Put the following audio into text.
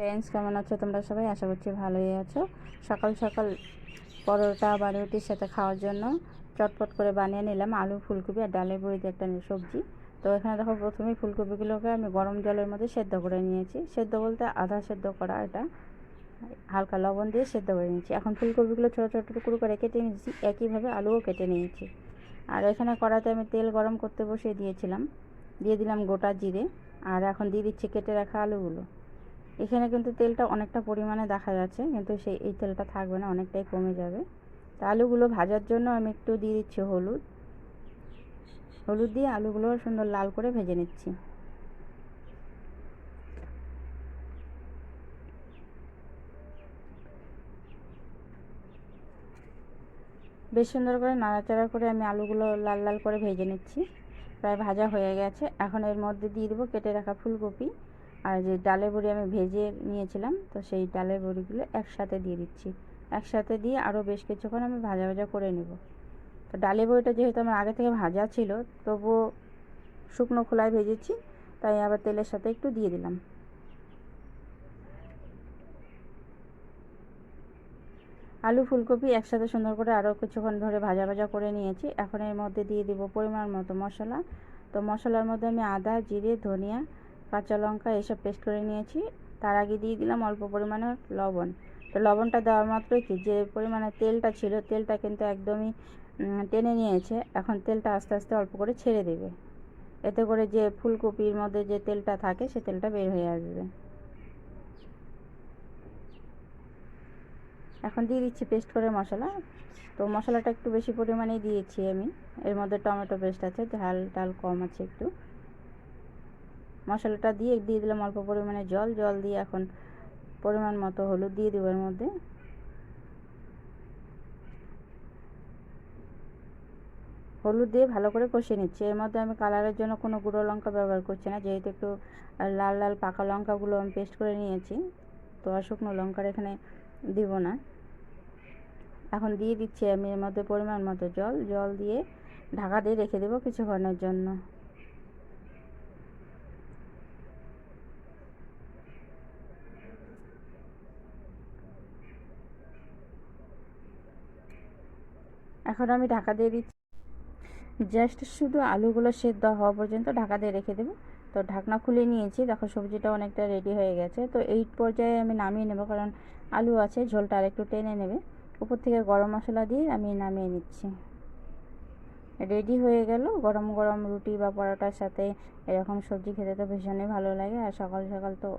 Friends, কেমন আছো তোমরা সবাই? আশা করছি ভালোই আছো। সকাল সকাল পরোটা বা রুটির সাথে খাওয়ার জন্য চটপট করে বানিয়ে নিলাম আলু, ফুলকপি আর ডালের বড়ি দিয়ে একটা সবজি। তো এখানে দেখো, প্রথমেই ফুলকপিগুলোকে আমি গরম জলের মধ্যে সেদ্ধ করে নিয়েছি। সেদ্ধ বলতে আধা সেদ্ধ করা, এটা হালকা লবণ দিয়ে সেদ্ধ করে নিয়েছি। এখন ফুলকপিগুলো ছোটো ছোটো টুকরো করে কেটে নিয়েছি, একইভাবে আলুও কেটে নিয়েছি। আর এখানে কড়াতে আমি তেল গরম করতে বসিয়ে দিয়েছিলাম, দিয়ে দিলাম গোটা জিরে। আর এখন দিয়ে দিচ্ছি কেটে রাখা আলুগুলো। এখানে কিন্তু তেলটা অনেকটা পরিমাণে দেখা যাচ্ছে, কিন্তু এই তেলটা থাকবে না, অনেকটাই কমে যাবে। তা আলুগুলো ভাজার জন্য আমি একটু দিয়ে দিচ্ছি হলুদ। হলুদ দিয়ে আলুগুলো সুন্দর লাল করে ভেজে নিচ্ছি। বেশ সুন্দর করে নাড়াচাড়া করে আমি আলুগুলো লাল লাল করে ভেজে নিচ্ছি। প্রায় ভাজা হয়ে গেছে। এখন এর মধ্যে দিয়ে দেবো কেটে রাখা ফুলকপি আর যে ডালের বড়ি আমি ভেজে নিয়েছিলাম, তো সেই ডালের বড়িগুলো একসাথে দিয়ে দিচ্ছি। একসাথে দিয়ে আরও বেশ কিছুক্ষণ আমি ভাজা ভাজা করে নেব। তো ডালের বড়িটা যেহেতু আমার আগে থেকে ভাজা ছিল, তবুও শুকনো খোলায় ভেজেছি, তাই আবার তেলের সাথে একটু দিয়ে দিলাম। আলু ফুলকপি একসাথে সুন্দর করে আরও কিছুক্ষণ ধরে ভাজা ভাজা করে নিয়েছি। এখন এর মধ্যে দিয়ে দেবো পরিমাণ মতো মশলা। তো মশলার মধ্যে আমি আদা, জিরে, ধনিয়া, কাঁচা লঙ্কা এসব পেস্ট করে নিয়েছি। তার আগে দিয়ে দিলাম অল্প পরিমাণে লবণ। তো লবণটা দেওয়ার মাত্রই কি যে পরিমাণে তেলটা ছিল, তেলটা কিন্তু একদমই টেনে নিয়েছে। এখন তেলটা আস্তে আস্তে অল্প করে ছেড়ে দেবে, এতে করে যে ফুলকপির মধ্যে যে তেলটা থাকে সে তেলটা বের হয়ে আসবে। এখন দিয়ে দিচ্ছি পেস্ট করে মশলা। তো মশলাটা একটু বেশি পরিমাণেই দিয়েছি আমি। এর মধ্যে টমেটো পেস্ট আছে, ঝাল টাল কম আছে একটু। মশলাটা দিয়ে দিলাম অল্প পরিমাণে জল। জল দিয়ে এখন পরিমাণ মতো হলুদ দিয়ে দেবো এর মধ্যে। হলুদ দিয়ে ভালো করে কষিয়ে নিচ্ছি। এর মধ্যে আমি কালারের জন্য কোনো গুঁড়ো লঙ্কা ব্যবহার করছি না, যেহেতু একটু লাল লাল পাকা লঙ্কাগুলো আমি পেস্ট করে নিয়েছি, তো আর শুকনো লঙ্কার এখানে দিব না। এখন দিয়ে দিচ্ছি আমি এর মধ্যে পরিমাণ মতো জল। জল দিয়ে ঢাকা দিয়ে রেখে দেবো কিছুক্ষণের জন্য। এখন আমি ঢাকা দিয়ে দিচ্ছি, জাস্ট শুধু আলুগুলো সেদ্ধ হওয়া পর্যন্ত ঢাকা দিয়ে রেখে দেবো। তো ঢাকনা খুলে নিয়েছি, দেখো সবজিটা অনেকটা রেডি হয়ে গেছে। তো এই পর্যায়ে আমি নামিয়ে নেব, কারণ আলু আছে, ঝোলটা আর একটু টেনে নেবে। উপর থেকে গরম মশলা দিয়ে আমি নামিয়ে নিচ্ছি। রেডি হয়ে গেল। গরম গরম রুটি বা পরোটার সাথে এরকম সবজি খেতে তো ভীষণই ভালো লাগে। আর সকাল সকাল তো